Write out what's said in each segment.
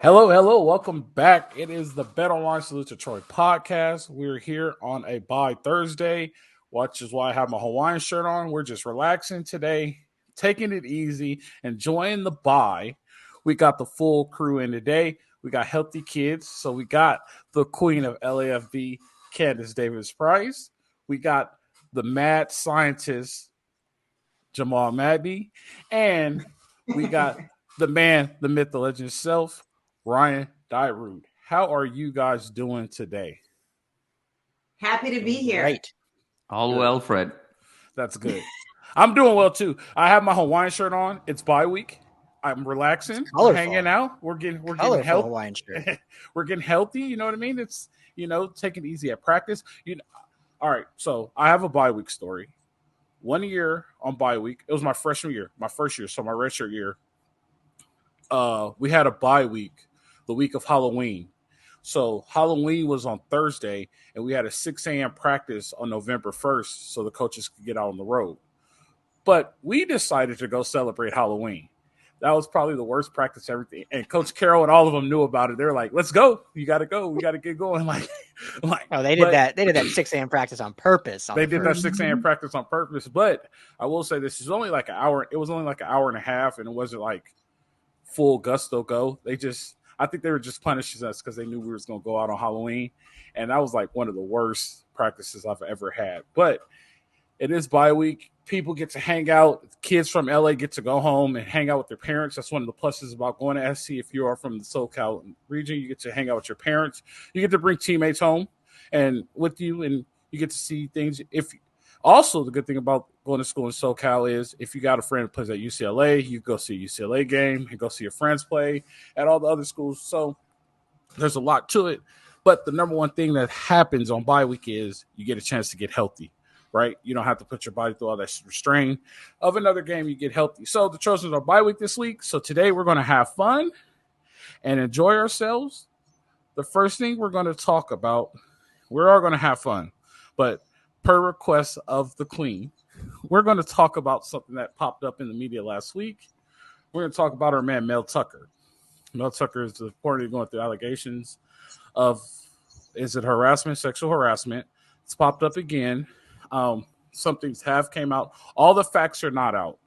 Hello, hello. Welcome back. It is the Bet Online Salute to Troy podcast. We're here on a bye Thursday, which is why I have my Hawaiian shirt on. We're just relaxing today, taking it easy, enjoying the bye. We got the full crew in today. We got healthy kids. So we got the queen of LAFB, Candice Davis-Price. We got the mad scientist, Jamal Madby. And we got the man, the myth, the legend himself, Ryan Dyrud. How are you guys doing today? Happy to be here. Great. All well, Fred. That's good. I'm doing well too. I have my Hawaiian shirt on. It's bye week. I'm relaxing, hanging out. We're getting healthy. Hawaiian shirt. We're getting healthy. You know what I mean? It's taking it easy at practice. All right. So I have a bye week story. 1 year on bye week. It was my freshman year, my first year. So my redshirt year. We had a bye week. The week of Halloween. So Halloween was on Thursday, and we had a 6 a.m. practice on November 1st so the coaches could get out on the road. But we decided to go celebrate Halloween. That was probably the worst practice ever. And Coach Carroll and all of them knew about it. They were like, let's go. You got to go. We got to get going. They did that. They did that 6 a.m. practice on purpose. They did that 6 a.m. practice on purpose. But I will say this is only like an hour. It was only like an hour and a half, and it wasn't like full gusto go. I think they were just punishing us because they knew we were going to go out on Halloween. And that was like one of the worst practices I've ever had. But it is bye week. People get to hang out. Kids from LA get to go home and hang out with their parents. That's one of the pluses about going to SC. If you are from the SoCal region, you get to hang out with your parents. You get to bring teammates home and with you, and you get to see things. Also, the good thing about going to school in SoCal is if you got a friend who plays at UCLA, you go see a UCLA game and go see your friends play at all the other schools. So there's a lot to it. But the number one thing that happens on bye week is you get a chance to get healthy, right? You don't have to put your body through all that strain of another game. You get healthy. So the Trojans are bye week this week. So today we're going to have fun and enjoy ourselves. The first thing we're going to talk about, we're all going to have fun, but per request of the queen, we're going to talk about something that popped up in the media last week. We're going to talk about our man, Mel Tucker. Mel Tucker is reportedly going through allegations of, is it harassment, sexual harassment? It's popped up again. Some things have came out. All the facts are not out,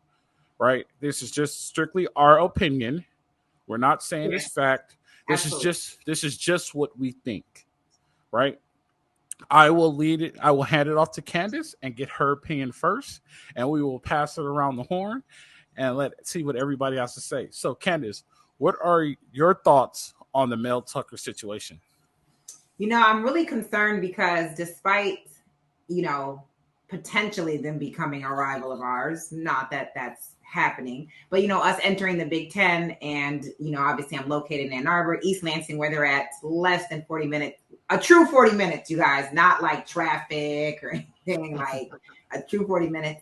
right? This is just strictly our opinion. We're not saying it's fact. This is just what we think, right? I will lead it. I will hand it off to Candice and get her opinion first, and we will pass it around the horn and let's see what everybody has to say. So, Candice, what are your thoughts on the Mel Tucker situation? I'm really concerned because despite, potentially them becoming a rival of ours, not that that's happening, but, us entering the Big Ten and, obviously I'm located in Ann Arbor, East Lansing, where they're at less than 40 minutes. A true 40 minutes, you guys, not like traffic or anything, like a true 40 minutes.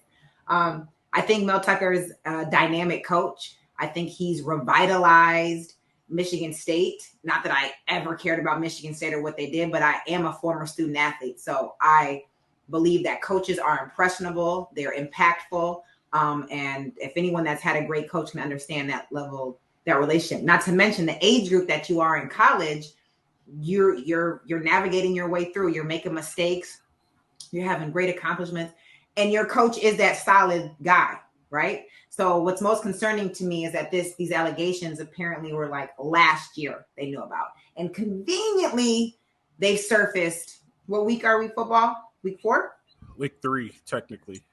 I think Mel Tucker's a dynamic coach. I think he's revitalized Michigan State. Not that I ever cared about Michigan State or what they did, but I am a former student athlete. So I believe that coaches are impressionable. They're impactful. And if anyone that's had a great coach can understand that level, that relationship, not to mention the age group that you are in college, you're navigating your way through. You're making mistakes. You're having great accomplishments, and your coach is that solid guy, right? So what's most concerning to me is that these allegations apparently were like last year they knew about, and conveniently they surfaced. What week are we? Football week 4? Week 3, technically.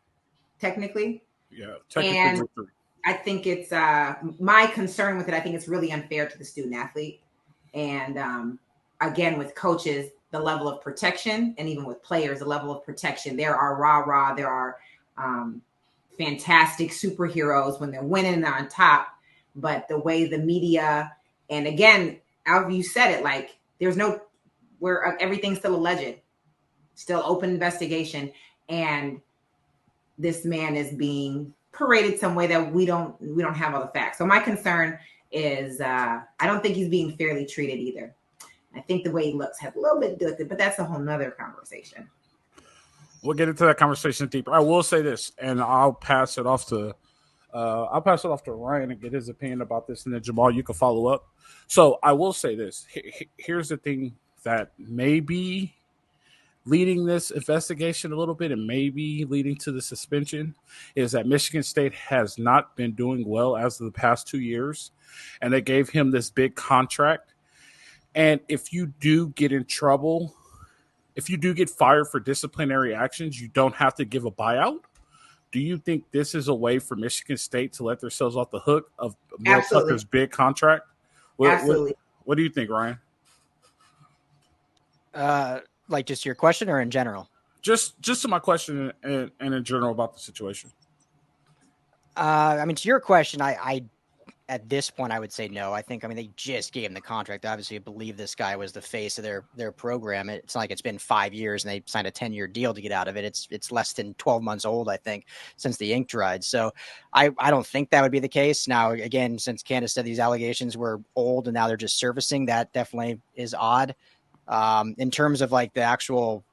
Yeah, technically and week 3. I think it's my concern with it. I think it's really unfair to the student athlete, and again, with coaches, the level of protection, and even with players, the level of protection. There are rah-rah. There are fantastic superheroes when they're winning and they're on top. But the way the media, and again, Alf, you said it, like there's no, where everything's still alleged, still open investigation. And this man is being paraded some way that we don't have all the facts. So my concern is I don't think he's being fairly treated either. I think the way he looks has a little bit to do with it, but that's a whole nother conversation. We'll get into that conversation deeper. I will say this, and I'll pass it off to I'll pass it off to Ryan and get his opinion about this, and then Jamal, you can follow up. So I will say this. Here's the thing that may be leading this investigation a little bit and maybe leading to the suspension is that Michigan State has not been doing well as of the past 2 years, and they gave him this big contract. And if you do get in trouble, if you do get fired for disciplinary actions, you don't have to give a buyout. Do you think this is a way for Michigan State to let themselves off the hook of Mel Tucker's big contract? Absolutely. What do you think, Ryan? Like just your question or in general? Just to my question and in general about the situation. I mean, to your question, I at this point, I would say no. I mean, they just gave him the contract. Obviously, I believe this guy was the face of their program. It's not like it's been 5 years and they signed a 10-year deal to get out of it. It's less than 12 months old, I think, since the ink dried. So I don't think that would be the case. Now, again, since Candice said these allegations were old and now they're just surfacing, that definitely is odd. In terms of like the actual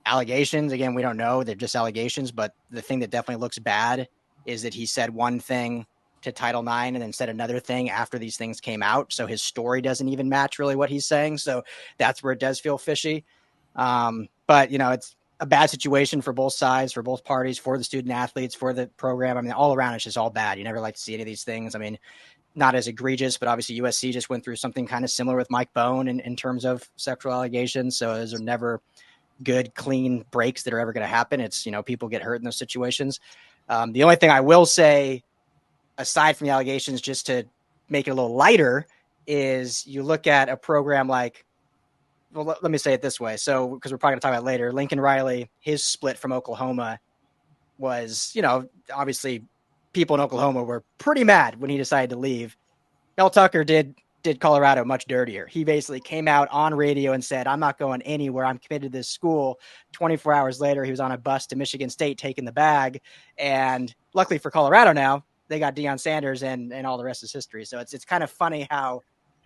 allegations, again, we don't know. They're just allegations. But the thing that definitely looks bad is that he said one thing to Title IX and then said another thing after these things came out. So his story doesn't even match really what he's saying. So that's where it does feel fishy. But, you know, it's a bad situation for both sides, for both parties, for the student athletes, for the program. I mean, all around, it's just all bad. You never like to see any of these things. I mean, not as egregious, but obviously USC just went through something kind of similar with Mike Bone in terms of sexual allegations. So those are never good, clean breaks that are ever going to happen. It's, you know, people get hurt in those situations. The only thing I will say, aside from the allegations, just to make it a little lighter, is you look at a program like, well, let me say it this way. So, because we're probably going to talk about it later, Lincoln Riley, his split from Oklahoma was, you know, obviously people in Oklahoma were pretty mad when he decided to leave. Mel Tucker did Colorado much dirtier. He basically came out on radio and said, I'm not going anywhere. I'm committed to this school. 24 hours later, he was on a bus to Michigan State taking the bag. And luckily for Colorado now, they got Deion Sanders and all the rest is history. So it's kind of funny how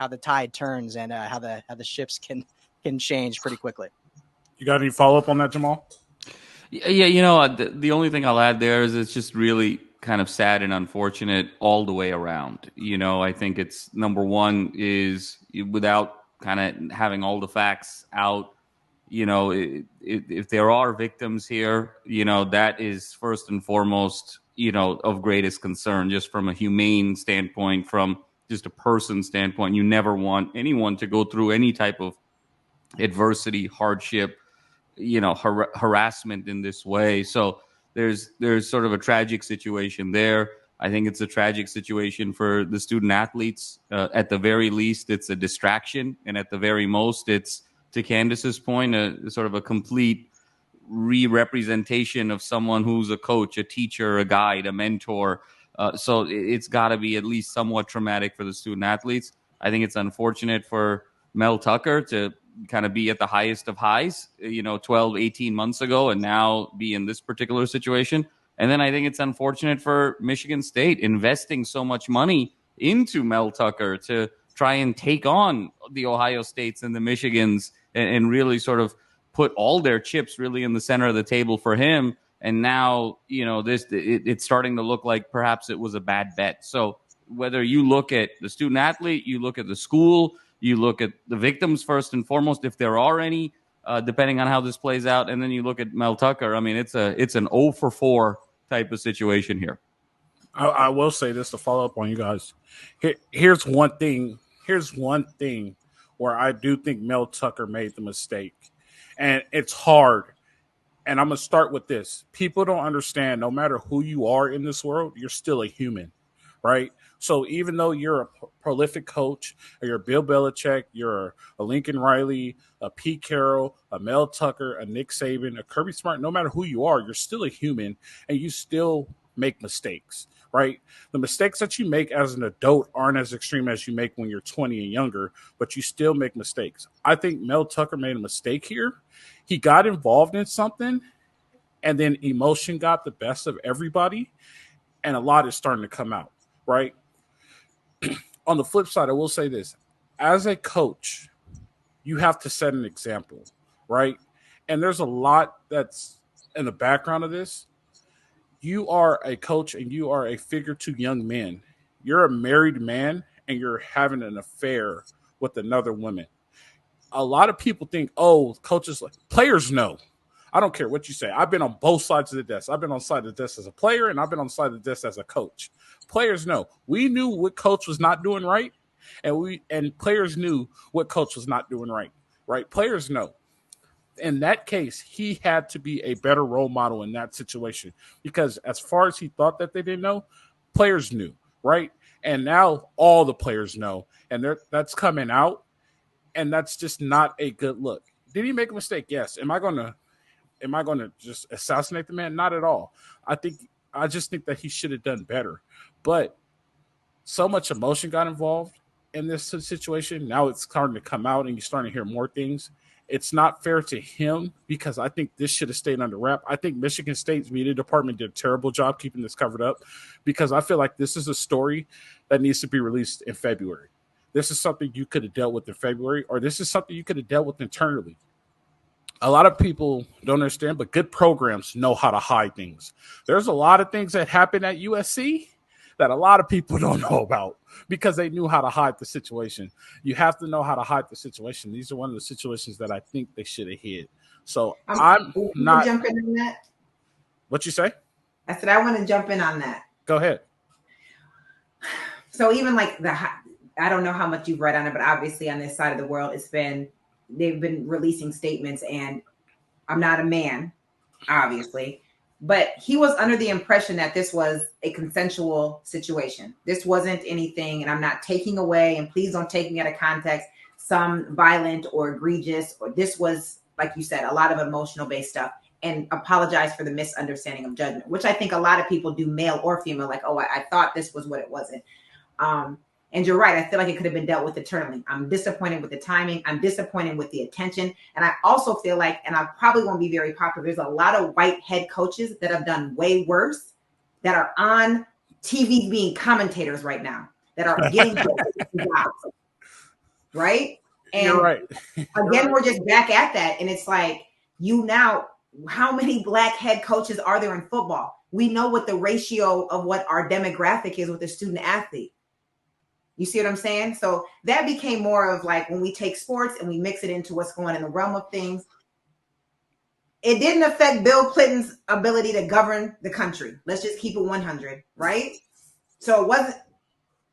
the tide turns and how the ships can change pretty quickly. You got any follow up on that, Jamal? Yeah, you know, the only thing I'll add there is it's just really kind of sad and unfortunate all the way around. You know, I think it's number one is without kind of having all the facts out, you know, if there are victims here, you know, that is first and foremost, you know, of greatest concern, just from a humane standpoint, from just a person standpoint. You never want anyone to go through any type of adversity, hardship, you know, harassment in this way. So there's sort of a tragic situation there. I think it's a tragic situation for the student athletes. At the very least, it's a distraction. And at the very most, it's, to Candice's point, a sort of a complete re-representation of someone who's a coach, a teacher, a guide, a mentor. So it's got to be at least somewhat traumatic for the student athletes. I think it's unfortunate for Mel Tucker to kind of be at the highest of highs, you know, 12, 18 months ago, and now be in this particular situation. And then I think it's unfortunate for Michigan State investing so much money into Mel Tucker to try and take on the Ohio States and the Michigans and really sort of put all their chips really in the center of the table for him. And now, you know, it's starting to look like perhaps it was a bad bet. So whether you look at the student athlete, you look at the school, you look at the victims first and foremost, if there are any, depending on how this plays out, and then you look at Mel Tucker. I mean, it's an 0 for 4 type of situation here. I will say this to follow up on you guys. Here's one thing. Here's one thing where I do think Mel Tucker made the mistake, and it's hard. And I'm going to start with this. People don't understand, no matter who you are in this world, you're still a human, right? So even though you're a prolific coach, or you're Bill Belichick, you're a Lincoln Riley, a Pete Carroll, a Mel Tucker, a Nick Saban, a Kirby Smart, no matter who you are, you're still a human, and you still make mistakes, right? The mistakes that you make as an adult aren't as extreme as you make when you're 20 and younger, but you still make mistakes. I think Mel Tucker made a mistake here. He got involved in something, and then emotion got the best of everybody, and a lot is starting to come out, right? On the flip side, I will say this. As a coach, you have to set an example, right? And there's a lot that's in the background of this. you are a coach and you are a figure to young men. You're a married man and you're having an affair with another woman. A lot of people think, oh, coaches, players know. I don't care what you say. I've been on both sides of the desk. I've been on the side of the desk as a player, and I've been on the side of the desk as a coach. Players know. We knew what coach was not doing right, and players knew what coach was not doing right. Right? Players know. In that case, he had to be a better role model in that situation because as far as he thought that they didn't know, players knew, right? And now all the players know, and that's coming out, and that's just not a good look. Did he make a mistake? Yes. Am I going to just assassinate the man? Not at all. I just think that he should have done better. But so much emotion got involved in this situation. Now it's starting to come out, and you're starting to hear more things. It's not fair to him because I think this should have stayed under wrap. I think Michigan State's media department did a terrible job keeping this covered up because I feel like this is a story that needs to be released in February. This is something you could have dealt with in February, or this is something you could have dealt with internally. A lot of people don't understand, but good programs know how to hide things. There's a lot of things that happen at USC that a lot of people don't know about because they knew how to hide the situation. You have to know how to hide the situation. These are one of the situations that I think they should have hid. So I'm not jump in on that. What you say? I said I want to jump in on that. Go ahead. So even like I don't know how much you've read on it, but obviously on this side of the world, they've been releasing statements, and I'm not a man, obviously. But he was under the impression that this was a consensual situation. This wasn't anything, and I'm not taking away, and please don't take me out of context, some violent or egregious, or this was, like you said, a lot of emotional based stuff, and apologize for the misunderstanding of judgment, which I think a lot of people do, male or female, like, oh, I thought this was what it wasn't. And you're right. I feel like it could have been dealt with internally. I'm disappointed with the timing. I'm disappointed with the attention. And I also feel like, and I probably won't be very popular, there's a lot of white head coaches that have done way worse that are on TV being commentators right now, that are getting jobs. Right? And you're right. Again, we're just back at that. And it's like, how many black head coaches are there in football? We know what the ratio of what our demographic is with the student athlete. You see what I'm saying? So that became more of like when we take sports and we mix it into what's going on in the realm of things. It didn't affect Bill Clinton's ability to govern the country. Let's just keep it 100, right? So it wasn't.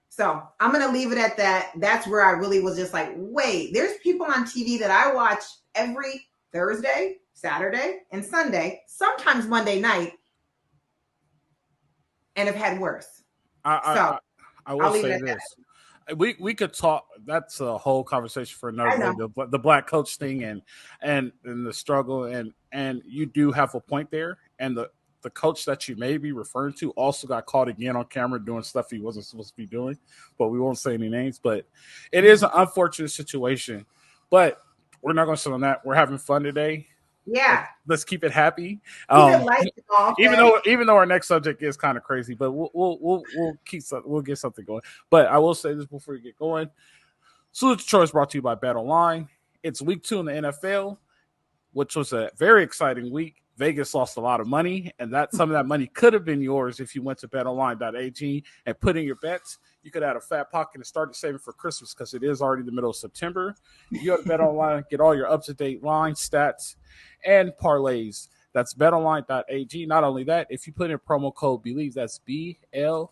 So I'm going to leave it at that. That's where I really was just like, wait, there's people on TV that I watch every Thursday, Saturday, and Sunday, sometimes Monday night, and have had worse. I will say this. We could talk. That's a whole conversation for another day. The black coach thing and the struggle and you do have a point there. And the coach that you may be referring to also got caught again on camera doing stuff he wasn't supposed to be doing. But we won't say any names. But it is an unfortunate situation. But we're not going to sit on that. We're having fun today. Yeah, let's keep it happy. Even though our next subject is kind of crazy, but we'll get something going. But I will say this before we get going: Salute to Troy is brought to you by BetOnline. It's week 2 in the NFL, which was a very exciting week. Vegas lost a lot of money, and that some of that money could have been yours if you went to betonline.ag and put in your bets. You could have a fat pocket and start saving for Christmas because it is already the middle of September. You go to BetOnline, get all your up-to-date line stats and parlays. That's betonline.ag. Not only that, if you put in promo code BELIEVE, that's BLEAV,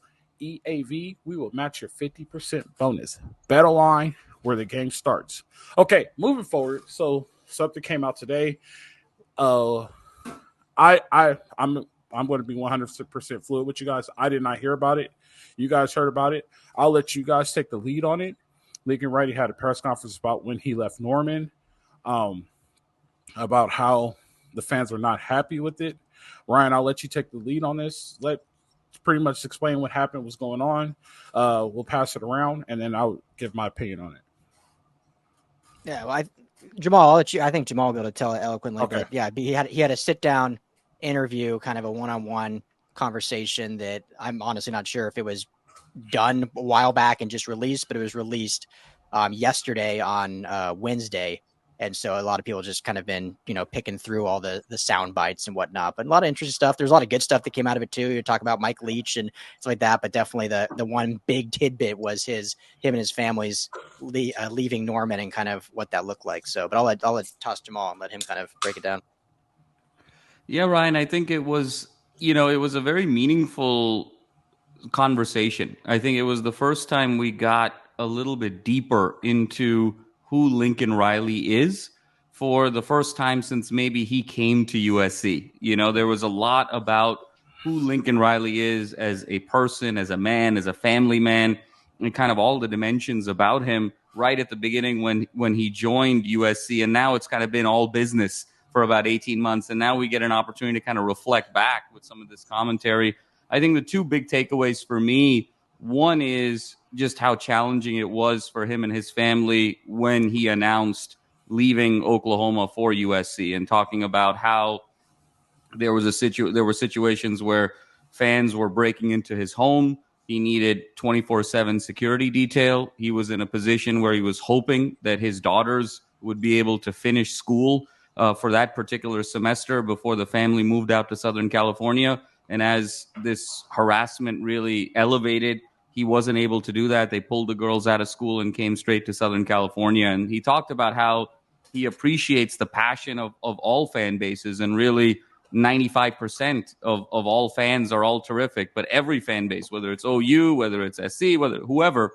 we will match your 50% bonus. BetOnline, where the game starts. Okay, moving forward. So something came out today. I'm going to be 100% fluid with you guys. I did not hear about it. You guys heard about it. I'll let you guys take the lead on it. Lincoln Riley had a press conference about when he left Norman, about how the fans were not happy with it. Ryan, I'll let you take the lead on this. Let's pretty much explain what happened, what's going on. We'll pass it around, and then I'll give my opinion on it. Yeah, well, Jamal, I'll let you. I think Jamal will be able to tell it eloquently. Okay. But yeah, he had a sit down interview, kind of a one-on-one conversation that I'm honestly not sure if it was done a while back and just released, but it was released yesterday on Wednesday. And so a lot of people just kind of been, picking through all the sound bites and whatnot, but a lot of interesting stuff. There's a lot of good stuff that came out of it too. You talk about Mike Leach and stuff like that, but definitely the one big tidbit was him and his family's leaving Norman and kind of what that looked like. So, but I'll let toss Jamal and let him kind of break it down. Yeah, Ryan, I think it was, it was a very meaningful conversation. I think it was the first time we got a little bit deeper into who Lincoln Riley is for the first time since maybe he came to USC. There was a lot about who Lincoln Riley is as a person, as a man, as a family man, and kind of all the dimensions about him right at the beginning when he joined USC. And now it's kind of been all business for about 18 months. And now we get an opportunity to kind of reflect back with some of this commentary. I think the two big takeaways for me, one is just how challenging it was for him and his family when he announced leaving Oklahoma for USC, and talking about how there were situations where fans were breaking into his home. He needed 24/7 security detail. He was in a position where he was hoping that his daughters would be able to finish school for that particular semester before the family moved out to Southern California. And as this harassment really elevated, he wasn't able to do that. They pulled the girls out of school and came straight to Southern California. And he talked about how he appreciates the passion of all fan bases, and really 95% of all fans are all terrific. But every fan base, whether it's OU, whether it's SC, whoever,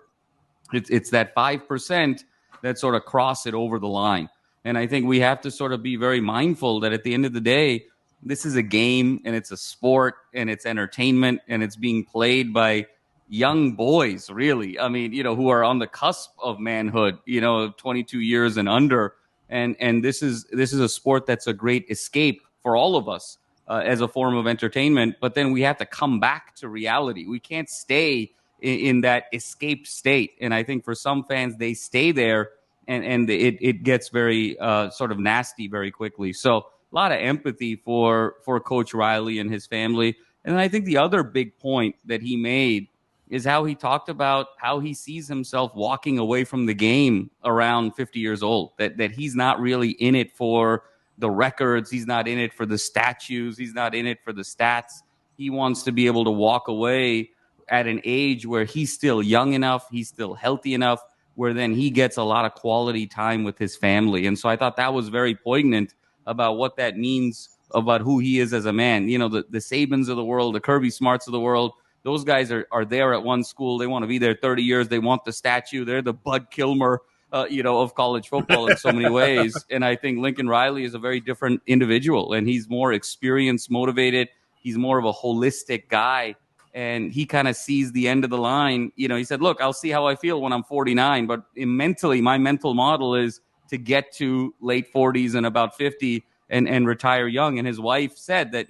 it's that 5% that sort of cross it over the line. And I think we have to sort of be very mindful that at the end of the day, this is a game and it's a sport and it's entertainment and it's being played by young boys, really. I mean, who are on the cusp of manhood, 22 years and under. And this is a sport that's a great escape for all of us as a form of entertainment. But then we have to come back to reality. We can't stay in that escaped state. And I think for some fans, they stay there and it gets very sort of nasty very quickly. So a lot of empathy for Coach Riley and his family. And I think the other big point that he made is how he talked about how he sees himself walking away from the game around 50 years old, that he's not really in it for the records. He's not in it for the statues. He's not in it for the stats. He wants to be able to walk away at an age where he's still young enough, he's still healthy enough, where then he gets a lot of quality time with his family. And so I thought that was very poignant about what that means about who he is as a man. The Sabans of the world, the Kirby Smarts of the world, those guys are there at one school. They want to be there 30 years. They want the statue. They're the Bud Kilmer, of college football in so many ways. And I think Lincoln Riley is a very different individual, and he's more experience motivated. He's more of a holistic guy, and he kind of sees the end of the line. He said, look, I'll see how I feel when I'm 49, but mentally, my mental model is to get to late 40s and about 50 and retire young. And his wife said that,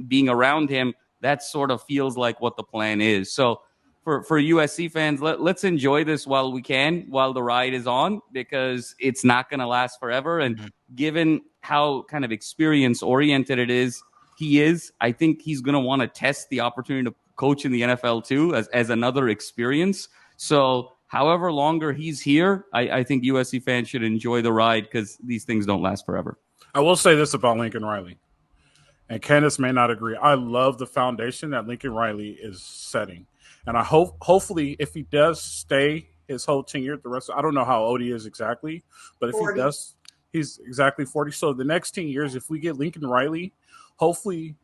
being around him, that sort of feels like what the plan is. So for USC fans, let's enjoy this while we can, while the ride is on, because it's not going to last forever. And given how kind of experience-oriented he is, I think he's going to want to test the opportunity to coach in the NFL too, as another experience. So however longer he's here, I think USC fans should enjoy the ride, because these things don't last forever. I will say this about Lincoln Riley, and Candice may not agree. I love the foundation that Lincoln Riley is setting. And I hopefully, if he does stay his whole tenure, I don't know how old he is exactly, but if 40. He does, he's exactly 40. So the next 10 years, if we get Lincoln Riley, hopefully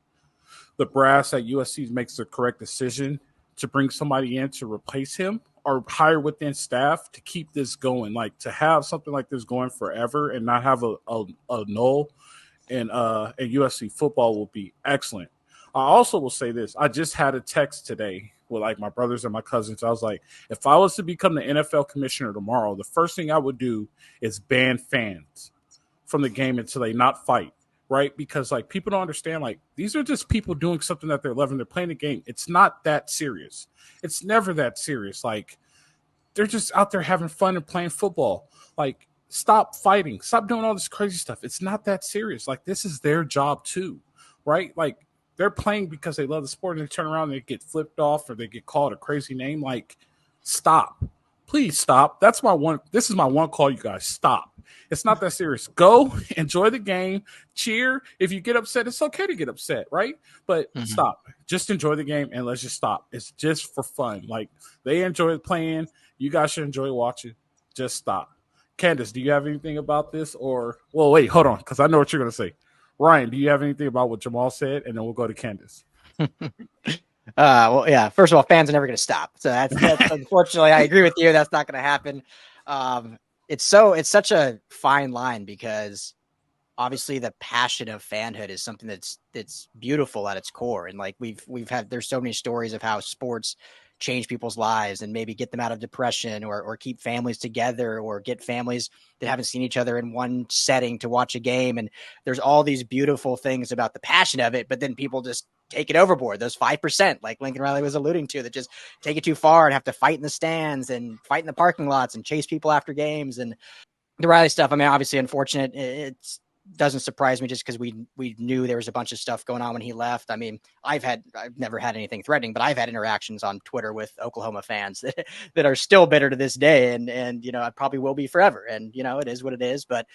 the brass at USC makes the correct decision to bring somebody in to replace him, or hire within staff to keep this going, like to have something like this going forever and not have a null in USC football will be excellent. I also will say this. I just had a text today with like my brothers and my cousins. I was like, if I was to become the NFL commissioner tomorrow, the first thing I would do is ban fans from the game until they not fight, right? Because like people don't understand, like these are just people doing something that they're loving. They're playing the game. It's not that serious. It's never that serious. Like they're just out there having fun and playing football. Like stop fighting. Stop doing all this crazy stuff. It's not that serious. Like this is their job too, right? Like they're playing because they love the sport, and they turn around and they get flipped off or they get called a crazy name. Like stop. Please stop. This is my one call, you guys. Stop. It's not that serious. Go enjoy the game, cheer. If you get upset, it's okay to get upset, right? But stop. Just enjoy the game and let's just stop. It's just for fun. Like, they enjoy playing. You guys should enjoy watching. Just stop. Candice, do you have anything about this? Or, well, wait, hold on, because I know what you're going to say. Ryan, do you have anything about what Jamal said? And then we'll go to Candice. Well, yeah. First of all, fans are never going to stop. So that's unfortunately, I agree with you. That's not going to happen. It's such a fine line because obviously the passion of fanhood is something that's beautiful at its core. And like there's so many stories of how sports change people's lives and maybe get them out of depression or keep families together or get families that haven't seen each other in one setting to watch a game. And there's all these beautiful things about the passion of it, but then people just take it overboard. Those 5%, like Lincoln Riley was alluding to, that just take it too far and have to fight in the stands and fight in the parking lots and chase people after games. And the Riley stuff, I mean, obviously unfortunate. It doesn't surprise me just because we knew there was a bunch of stuff going on when he left. I mean, I've never had anything threatening, but I've had interactions on Twitter with Oklahoma fans that are still bitter to this day. And, you know, I probably will be forever. And, you know, it is what it is. But,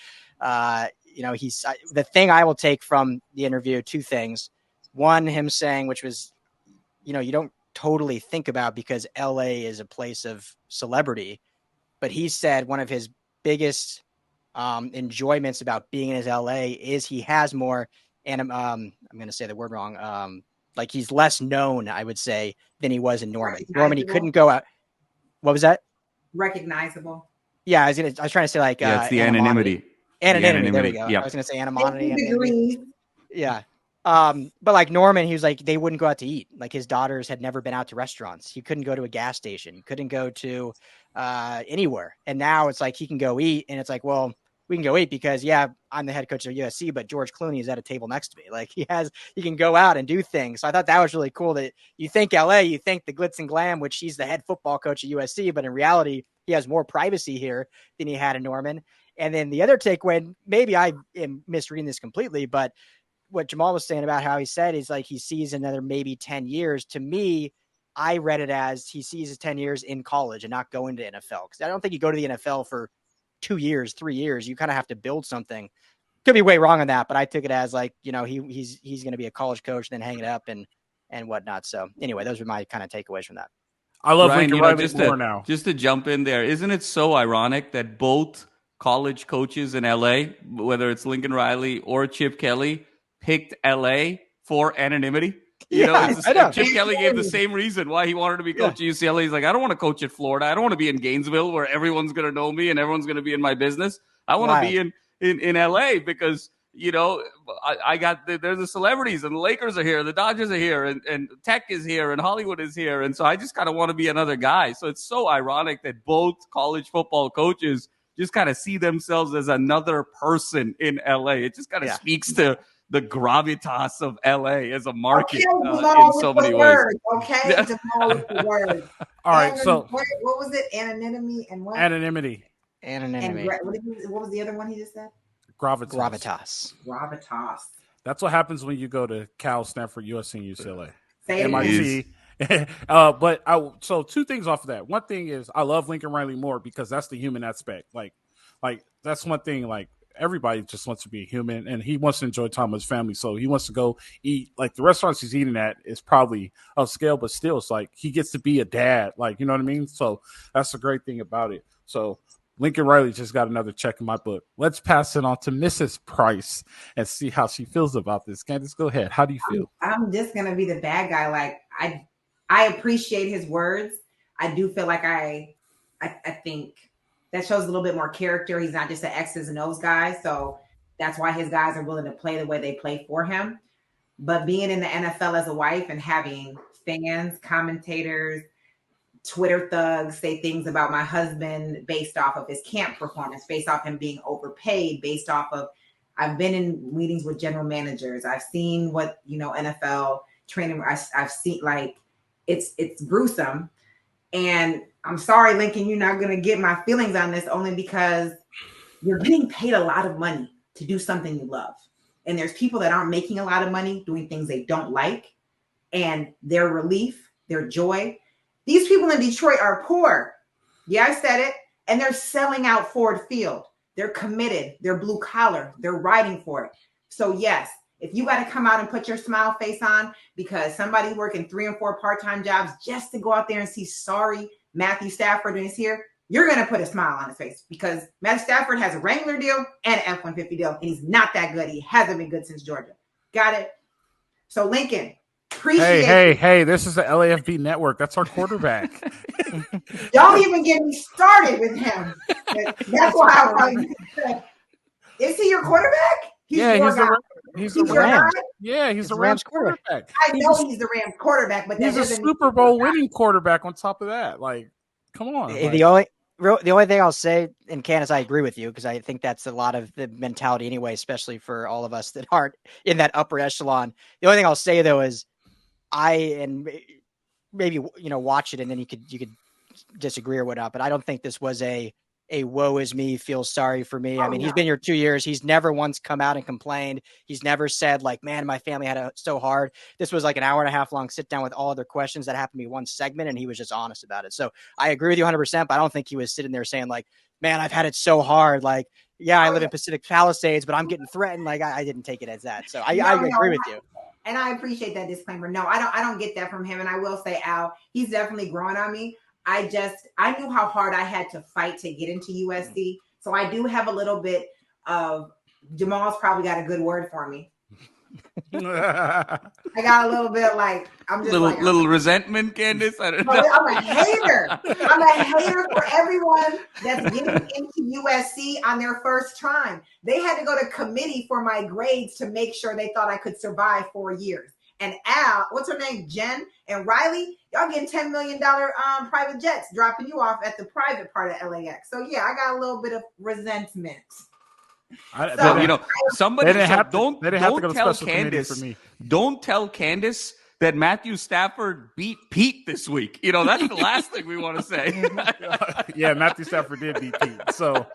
you know, the thing I will take from the interview, two things. One, him saying, which was, you know, you don't totally think about because LA is a place of celebrity, but he said one of his biggest enjoyments about being in his LA is he has more, and I'm going to say the word wrong. Like he's less known, I would say, than he was in Norman. Norman, he couldn't go out. What was that? Recognizable. Yeah, I was trying to say like, it's the anonymity. Anonymity. There we go. Yep. I was going to say anonymity. Yeah. But like Norman, he was like, they wouldn't go out to eat. Like his daughters had never been out to restaurants. He couldn't go to a gas station. He couldn't go to anywhere. And now it's like he can go eat. And it's like, well, we can go eat because, yeah, I'm the head coach of USC, but George Clooney is at a table next to me. Like he can go out and do things. So I thought that was really cool that you think LA, you think the glitz and glam, which he's the head football coach at USC, but in reality, he has more privacy here than he had in Norman. And then the other takeaway, maybe I am misreading this completely, but what Jamal was saying about how he said is like he sees another maybe 10 years. To me, I read it as he sees his 10 years in college and not going to NFL. Because I don't think you go to the NFL for 2 years, 3 years. You kind of have to build something. Could be way wrong on that, but I took it as like, you know, he's going to be a college coach, then hang it up and whatnot. So anyway, those are my kind of takeaways from that. I love Ryan, Lincoln Riley more now. Just to jump in there, isn't it so ironic that both college coaches in LA, whether it's Lincoln Riley or Chip Kelly, picked LA for anonymity? You know, Chip Kelly gave the same reason why he wanted to be coach at UCLA. He's like, I don't want to coach at Florida. I don't want to be in Gainesville where everyone's going to know me and everyone's going to be in my business. I want to be in LA because, you know, there's the celebrities and the Lakers are here, the Dodgers are here, and Tech is here, and Hollywood is here. And so I just kind of want to be another guy. So it's so ironic that both college football coaches just kind of see themselves as another person in LA. It just kind of speaks to the gravitas of LA as a market in so many ways. Okay, Jamal with the word. All right, so what was it? Anonymity and what? Anonymity. And what was the other one he just said? Gravitas. That's what happens when you go to Cal, Stanford, USC, and UCLA. MIT. So two things off of that. One thing is I love Lincoln Riley more because that's the human aspect. Like that's one thing. Like everybody just wants to be a human, and he wants to enjoy time with his family. So he wants to go eat. Like the restaurants he's eating at is probably upscale, but still, it's like he gets to be a dad. Like, you know what I mean? So that's the great thing about it. So Lincoln Riley just got another check in my book. Let's pass it on to Mrs. Price and see how she feels about this. Candice, go ahead. How do you feel? I'm just gonna be the bad guy. Like I appreciate his words. I do feel like I think that shows a little bit more character. He's not just an X's and O's guy. So that's why his guys are willing to play the way they play for him. But being in the NFL as a wife and having fans, commentators, Twitter thugs say things about my husband based off of his camp performance, based off him being overpaid, based off of I've been in meetings with general managers. I've seen what, NFL training. I've seen like it's gruesome. And I'm sorry, Lincoln, you're not going to get my feelings on this only because you're getting paid a lot of money to do something you love. And there's people that aren't making a lot of money doing things they don't like. And their relief, their joy. These people in Detroit are poor. Yeah, I said it. And they're selling out Ford Field. They're committed. They're blue collar. They're riding for it. So yes, if you got to come out and put your smile face on because somebody's working 3 and 4 part-time jobs just to go out there and see sorry Matthew Stafford is here, you're going to put a smile on his face because Matthew Stafford has a Wrangler deal and an F-150 deal, and he's not that good. He hasn't been good since Georgia. Got it? So, Lincoln, appreciate Hey, this is the LAFB network. That's our quarterback. Don't even get me started with him. That's why I probably is he your quarterback? He's the Rams. Yeah, he's the Rams quarterback. I know he's the Rams quarterback, but he's a Super Bowl winning quarterback on top of that. Like, come on. The only thing I'll say, and Candice, I agree with you because I think that's a lot of the mentality anyway, especially for all of us that aren't in that upper echelon. The only thing I'll say though is and maybe watch it and then you could disagree or whatnot, but I don't think this was a woe is me, feel sorry for me. I mean, he's been here 2 years. He's never once come out and complained. He's never said like, man, my family had it so hard. This was like an hour and a half long sit down with all other questions that happened to be one segment. And he was just honest about it. So I agree with you 100%, but I don't think he was sitting there saying like, man, I've had it so hard. Like, yeah, I live in Pacific Palisades, but I'm getting threatened. Like I didn't take it as that. So I agree with you. And I appreciate that disclaimer. No, I don't get that from him. And I will say, Al, he's definitely growing on me. I knew how hard I had to fight to get into USC. So I do have a little bit of Jamal's probably got a good word for me. I got a little bit like I'm just little resentment, Candice. I don't know. I'm a hater. I'm a hater for everyone that's getting into USC on their first time. They had to go to committee for my grades to make sure they thought I could survive 4 years. And Al, what's her name? Jen and Riley, y'all getting $10 million private jets dropping you off at the private part of LAX. So yeah, I got a little bit of resentment. Somebody don't tell Candice. Don't tell Candice that Matthew Stafford beat Pete this week. That's the last thing we want to say. Yeah, Matthew Stafford did beat Pete. So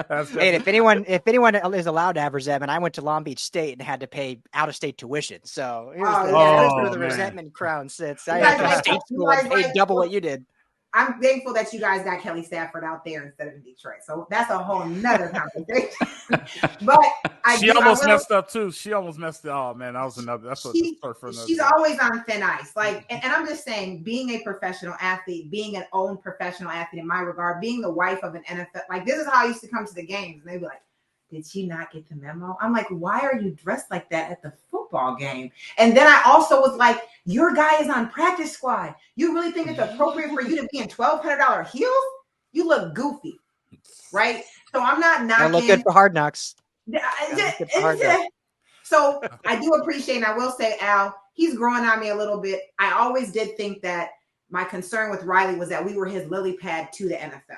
that's hey, if anyone is allowed to have resentment, I went to Long Beach State and had to pay out-of-state tuition. So here's where the resentment crown sits. I had to state school and paid double what you did. I'm thankful that you guys got Kelly Stafford out there instead of in Detroit. So that's a whole nother conversation. But she almost messed up too. She almost messed it. Oh man, that was another. That's what she's always on thin ice. Like, and I'm just saying, being a professional athlete, being an own professional athlete in my regard, being the wife of an NFL, like this is how I used to come to the games, and they'd be like, "Did she not get the memo?" I'm like, "Why are you dressed like that at the football game?" And then I also was like, "Your guy is on practice squad. You really think it's appropriate for you to be in $1,200 heels? You look goofy, right?" So I'm not knocking. I look good for Hard Knocks. So I do appreciate, and I will say, Al, he's growing on me a little bit. I always did think that my concern with Riley was that we were his lily pad to the NFL,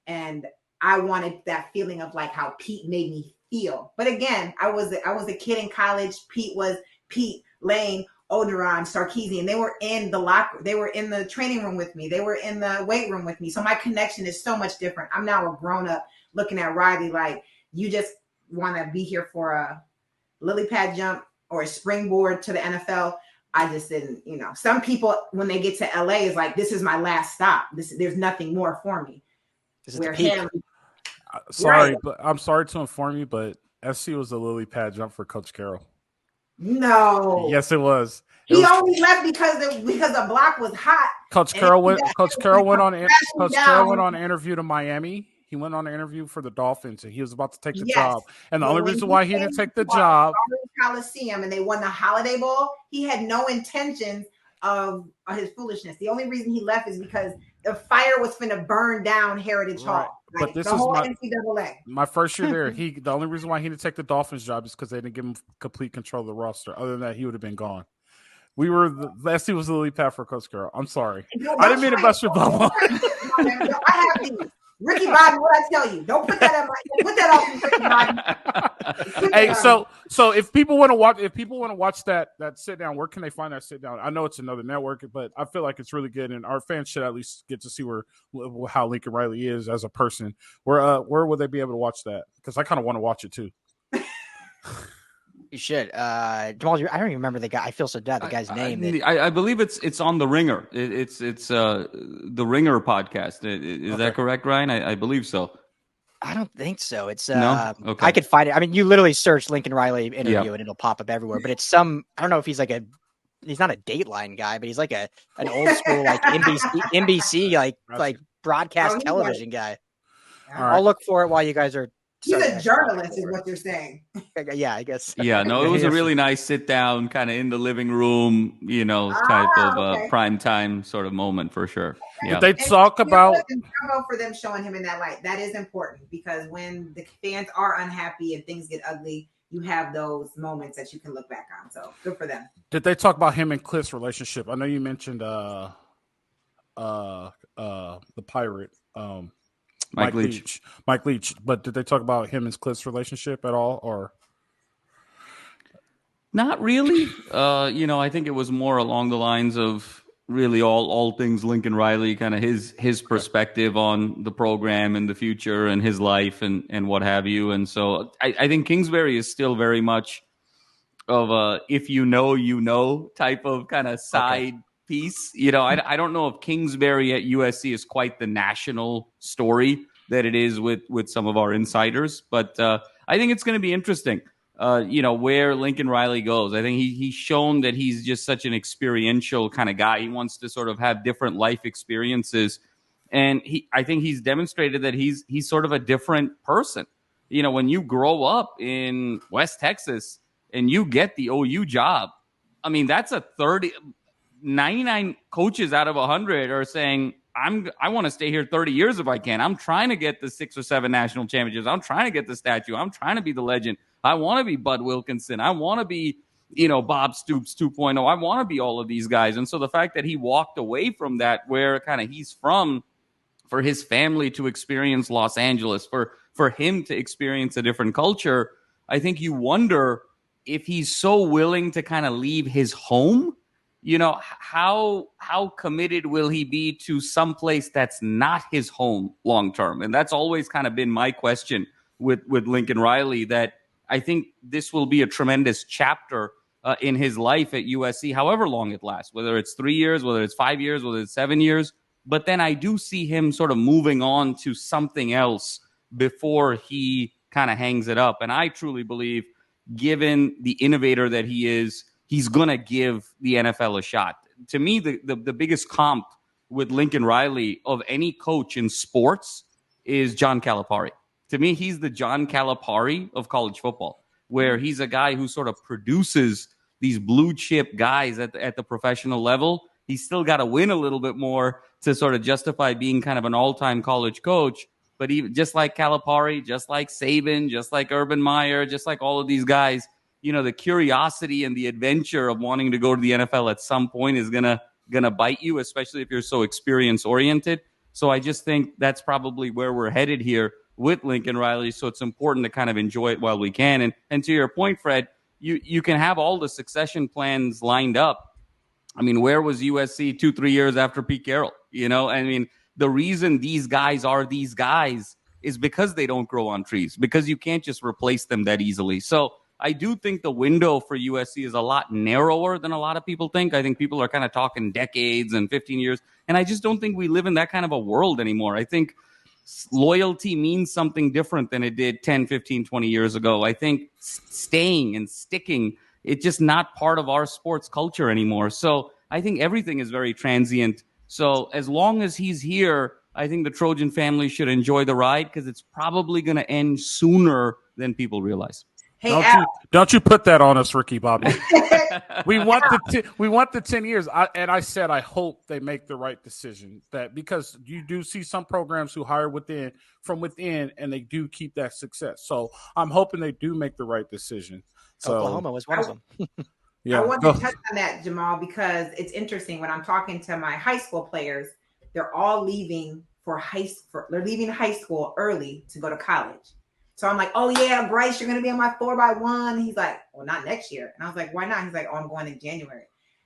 and I wanted that feeling of like how Pete made me feel. But again, I was a kid in college. Pete, Lane, Oderon, Sarkisian. They were in the locker. They were in the training room with me. They were in the weight room with me. So my connection is so much different. I'm now a grown up looking at Riley like, you just want to be here for a lily pad jump or a springboard to the NFL. I just didn't, some people, when they get to LA, is like, this is my last stop. There's nothing more for me. But I'm sorry to inform you, but SC was a lily pad jump for Coach Carroll. No. Yes, it was. He only left because the block was hot. Coach Carroll went on an interview to Miami. He went on an interview for the Dolphins, and he was about to take the job. And the only reason why he didn't take the job, Coliseum, and they won the Holiday Bowl, he had no intentions of his foolishness. The only reason he left is because the fire was finna burn down Heritage Hall. But this is my first year there. The only reason why he didn't take the Dolphins job is because they didn't give him complete control of the roster. Other than that, he would have been gone. SC was the lead path for Coach Carroll. I'm sorry. I didn't mean to bust your bubble. I have these. Ricky Bobby, what I tell you? Don't put that on put that off Ricky Bobby. Hey, so if people want to watch that sit down, where can they find that sit down? I know it's another network, but I feel like it's really good, and our fans should at least get to see how Lincoln Riley is as a person. Where would they be able to watch that? Because I kind of want to watch it too. You should. Jamal, I don't even remember the guy. I feel so bad. The guy's name. I believe it's on The Ringer. It's the Ringer podcast. Is that correct, Ryan? I believe so. I don't think so. It's No? Okay. I could find it. I mean, you literally search Lincoln Riley interview and it'll pop up everywhere. But it's I don't know if he's he's not a Dateline guy, but he's like an old school like NBC like broadcast television guy. I'll look for it while you guys are. He's a journalist, is what you're saying. Yeah, I guess. Yeah, no, it was a really nice sit down, kind of in the living room, type of prime time sort of moment for sure. Yeah. They talk about for them showing him in that light. That is important because when the fans are unhappy and things get ugly, you have those moments that you can look back on. So good for them. Did they talk about him and Cliff's relationship? I know you mentioned the pirate. Mike Leach, but did they talk about him and Cliff's relationship at all, or not really? I think it was more along the lines of really all things Lincoln Riley, kind of his perspective on the program and the future and his life and what have you. And so I think Kingsbury is still very much of a if you know type of kind of side piece. I don't know if Kingsbury at USC is quite the national story that it is with some of our insiders, but I think it's going to be interesting, where Lincoln Riley goes. I think he's shown that he's just such an experiential kind of guy. He wants to sort of have different life experiences, and I think he's demonstrated that he's sort of a different person. When you grow up in West Texas and you get the OU job, I mean, that's 99 coaches out of 100 are saying, I want to stay here 30 years if I can. I'm trying to get the 6 or 7 national championships. I'm trying to get the statue. I'm trying to be the legend. I want to be Bud Wilkinson. I want to be, Bob Stoops 2.0. I want to be all of these guys. And so the fact that he walked away from that, where kind of he's from, for his family to experience Los Angeles, for him to experience a different culture, I think you wonder if he's so willing to kind of leave his home. How committed will he be to some place that's not his home long term? And that's always kind of been my question with Lincoln Riley, that I think this will be a tremendous chapter in his life at USC, however long it lasts, whether it's 3 years, whether it's 5 years, whether it's 7 years. But then I do see him sort of moving on to something else before he kind of hangs it up. And I truly believe, given the innovator that he is, he's going to give the NFL a shot. To me, the biggest comp with Lincoln Riley of any coach in sports is John Calipari. To me, he's the John Calipari of college football, where he's a guy who sort of produces these blue chip guys at the professional level. He's still got to win a little bit more to sort of justify being kind of an all-time college coach. But even just like Calipari, just like Saban, just like Urban Meyer, just like all of these guys, the curiosity and the adventure of wanting to go to the NFL at some point is gonna bite you, especially if you're so experience oriented. So I just think that's probably where we're headed here with Lincoln Riley. So it's important to kind of enjoy it while we can. And to your point, Fred, you can have all the succession plans lined up. I mean, where was USC 2-3 years after Pete Carroll? I mean, the reason these guys are these guys is because they don't grow on trees, because you can't just replace them that easily. So I do think the window for USC is a lot narrower than a lot of people think. I think people are kind of talking decades and 15 years, and I just don't think we live in that kind of a world anymore. I think loyalty means something different than it did 10, 15, 20 years ago. I think staying and sticking, it's just not part of our sports culture anymore. So I think everything is very transient. So as long as he's here, I think the Trojan family should enjoy the ride, because it's probably going to end sooner than people realize. Hey, don't you put that on us, Ricky Bobby. we want the 10 years. I said I hope they make the right decision, that because you do see some programs who hire from within and they do keep that success. So I'm hoping they do make the right decision. So, Oklahoma was one of them. Yeah, I want to touch on that, Jamal, because it's interesting when I'm talking to my high school players, they're all leaving they're leaving high school early to go to college. So I'm like, oh yeah, Bryce, you're going to be on my 4x1. He's like, well, not next year. And I was like, why not? He's like, oh, I'm going in January.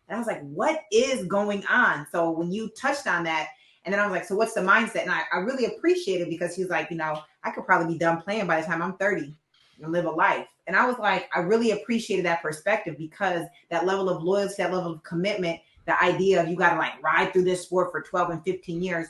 And I was like, what is going on? So when you touched on that, and then I was like, so what's the mindset? And I really appreciate it, because he's like, I could probably be done playing by the time I'm 30 and live a life. And I was like, I really appreciated that perspective, because that level of loyalty, that level of commitment, the idea of you got to like ride through this sport for 12 and 15 years,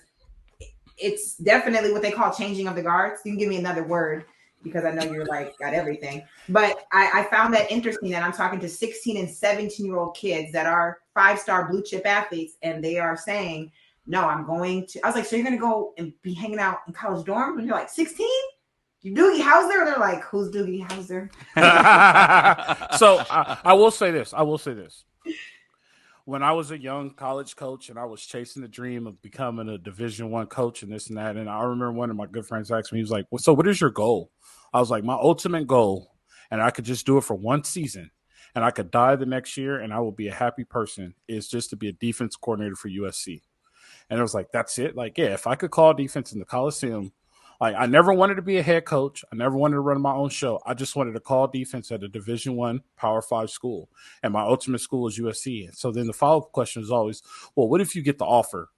it's definitely what they call changing of the guards. You can give me another word because I know you're like got everything. But I found that interesting that I'm talking to 16 and 17-year-old kids that are 5-star blue chip athletes, and they are saying, no, I'm going to. I was like, so you're going to go and be hanging out in college dorm when you're like 16? You Doogie Howser? They're like, who's Doogie Howser? So I will say this. When I was a young college coach and I was chasing the dream of becoming a Division I coach and this and that, and I remember one of my good friends asked me, he was like, well, so what is your goal? I was like, my ultimate goal, and I could just do it for one season, and I could die the next year, and I will be a happy person, is just to be a defense coordinator for USC. And it was like, that's it? Like, yeah, if I could call defense in the Coliseum, like, I never wanted to be a head coach. I never wanted to run my own show. I just wanted to call defense at a Division I Power 5 school. And my ultimate school is USC. And so then the follow-up question is always, well, what if you get the offer?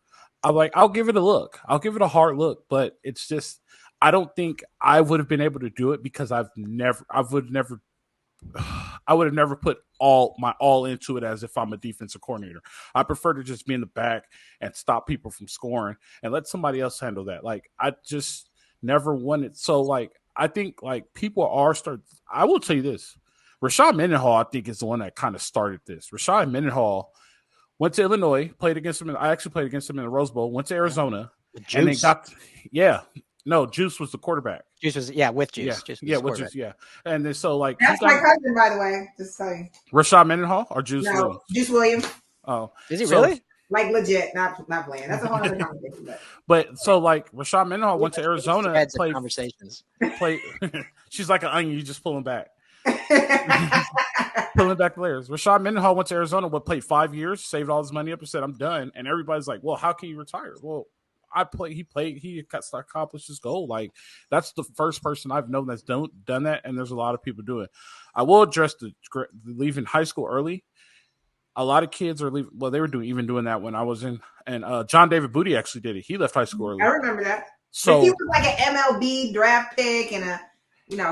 I'm like, I'll give it a look. I'll give it a hard look. But it's just, I don't think I would have been able to do it because I would have never put all into it as if I'm a defensive coordinator. I prefer to just be in the back and stop people from scoring and let somebody else handle that. Like, I just never wanted. So, like, I think, like, people are I will tell you this. Rashad Mendenhall, I think, is the one that kind of started this. Rashad Mendenhall went to Illinois, played against him. I actually played against him in the Rose Bowl, went to Arizona. And then no, Juice was the quarterback. Juice was, with Juice. With Juice, yeah. And then so, like, that's my cousin, by the way. Just saying. Rashad Mendenhall or Juice Williams? Juice Williams. Oh, is he really? Like, legit, not playing. That's a whole other conversation. But so, like, Rashad Mendenhall went to Arizona and played conversations. She's like an onion, you just pulling back. Pulling back layers. Rashad Mendenhall went to Arizona, played 5 years, saved all his money up and said, I'm done. And everybody's like, well, how can you retire? Well, he accomplished his goal. Like, that's the first person I've known that's done that, and there's a lot of people doing it. I will address the leaving high school early. A lot of kids are leaving. Well, they were doing that when I was in, and John David Booty actually did it. He left high school early. I remember that. So but he was like an MLB draft pick and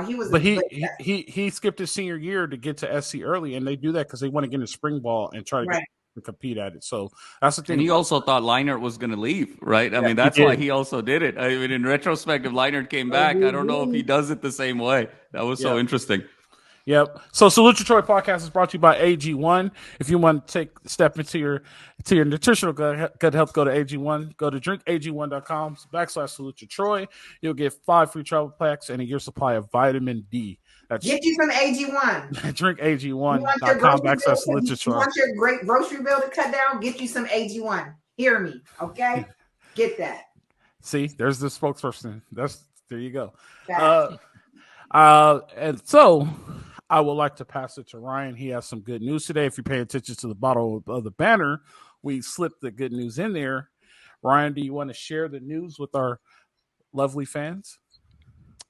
he was. But he skipped his senior year to get to SC early, and they do that because they want to get into spring ball and try to compete at it. So that's the thing. And he also thought Leinart was going to leave, right? I mean, that's why he also did it. I mean, in retrospect, if Leinart came back, I don't know if he does it the same way. That was so interesting. Yep. So Salute to Troy podcast is brought to you by AG1. If you want to take a step into your nutritional gut health, go to AG1. Go to drinkag1.com/Salute to Troy. You'll get 5 free travel packs and a year supply of vitamin D. Get you some AG1. drinkag1.com/Salute to Troy. You want your great grocery bill to cut down? Get you some AG1. Hear me, okay? Get that. See, there's the spokesperson. There you go. And so I would like to pass it to Ryan. He has some good news today. If you pay attention to the bottom of the banner, we slipped the good news in there. Ryan, do you want to share the news with our lovely fans?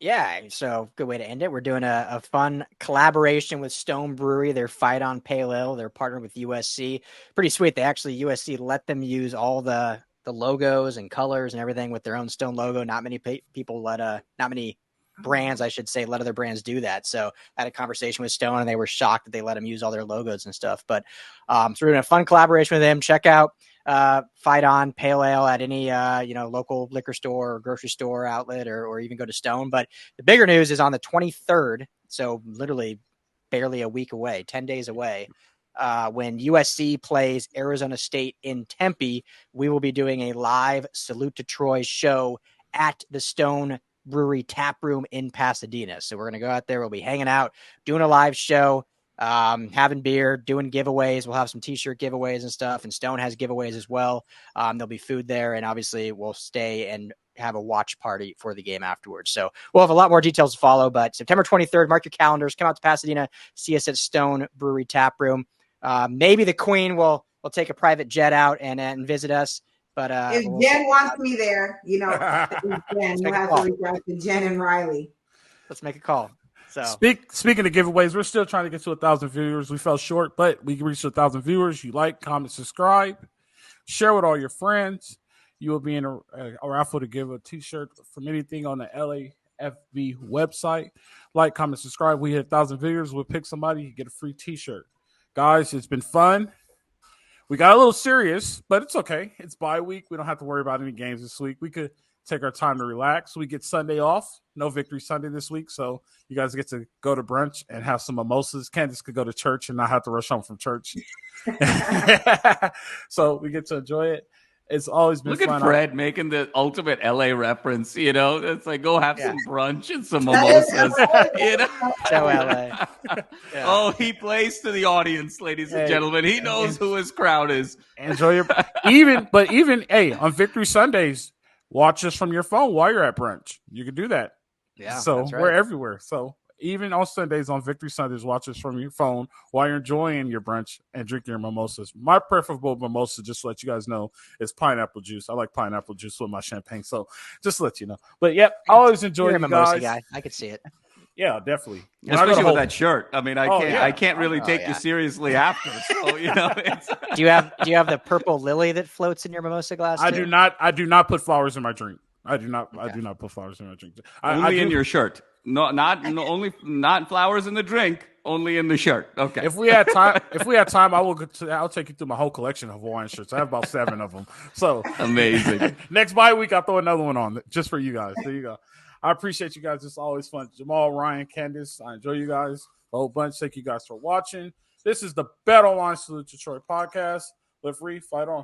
Yeah, so good way to end it. We're doing a fun collaboration with Stone Brewery. Their Fight On Pale Ale. They're partnered with USC. Pretty sweet. USC let them use all the logos and colors and everything with their own Stone logo. Not many people not many brands, I should say, let other brands do that. So I had a conversation with Stone and they were shocked that they let them use all their logos and stuff. But so we're doing a fun collaboration with them. Check out Fight On Pale Ale at any local liquor store or grocery store outlet or even go to Stone. But the bigger news is on the 23rd, so literally barely a week away, 10 days away, when USC plays Arizona State in Tempe, we will be doing a live Salute to Troy show at the Stone Brewery Tap Room in Pasadena. So we're going to go out there. We'll be hanging out, doing a live show, having beer, doing giveaways. We'll have some t-shirt giveaways and stuff. And Stone has giveaways as well. There'll be food there. And obviously we'll stay and have a watch party for the game afterwards. So we'll have a lot more details to follow, but September 23rd, mark your calendars, come out to Pasadena, see us at Stone Brewery Tap Room. Maybe the Queen will take a private jet out and visit us. But if Jen wants me there, Jen, you have to reach out to Jen and Riley. Let's make a call. So speaking of giveaways, we're still trying to get to 1,000 viewers. We fell short, but we can reach 1,000 viewers. You like, comment, subscribe, share with all your friends. You will be in a raffle to give a t-shirt from anything on the LAFB website. Like, comment, subscribe. We hit 1,000 viewers. We'll pick somebody. You get a free t-shirt. Guys, it's been fun. We got a little serious, but it's okay. It's bye week. We don't have to worry about any games this week. We could take our time to relax. We get Sunday off. No Victory Sunday this week, so you guys get to go to brunch and have some mimosas. Candice could go to church and not have to rush home from church. So we get to enjoy it. It's always been Look fun. at Fred making the ultimate LA reference. It's like go have some brunch and some mimosas. So LA. Yeah. Oh, he plays to the audience, ladies and gentlemen. He knows who his crowd is. Enjoy your even on Victory Sundays, watch us from your phone while you're at brunch. You can do that. Yeah. So that's right. we're everywhere. So even on Sundays, on Victory Sundays, watch us from your phone while you're enjoying your brunch and drinking your mimosas. My preferable mimosa, just to let you guys know, is pineapple juice. I like pineapple juice with my champagne. So just to let you know. But I always enjoy you mimosa guys. Guy. I could see it. Yeah, definitely. Especially with that shirt. I mean, I can't really take yeah. you seriously after. So Do you have the purple lily that floats in your mimosa glass? I too? do not put flowers in my drink. I do not put flowers in my drink. Only in your shirt. Not flowers in the drink. Only in the shirt. Okay. If we had time, I'll take you through my whole collection of Hawaiian shirts. I have about 7 of them. So amazing. Next bye week, I'll throw another one on just for you guys. There you go. I appreciate you guys. It's always fun. Jamal, Ryan, Candice, I enjoy you guys a whole bunch. Thank you guys for watching. This is the Bet Online Salute Detroit podcast. Live free, fight on.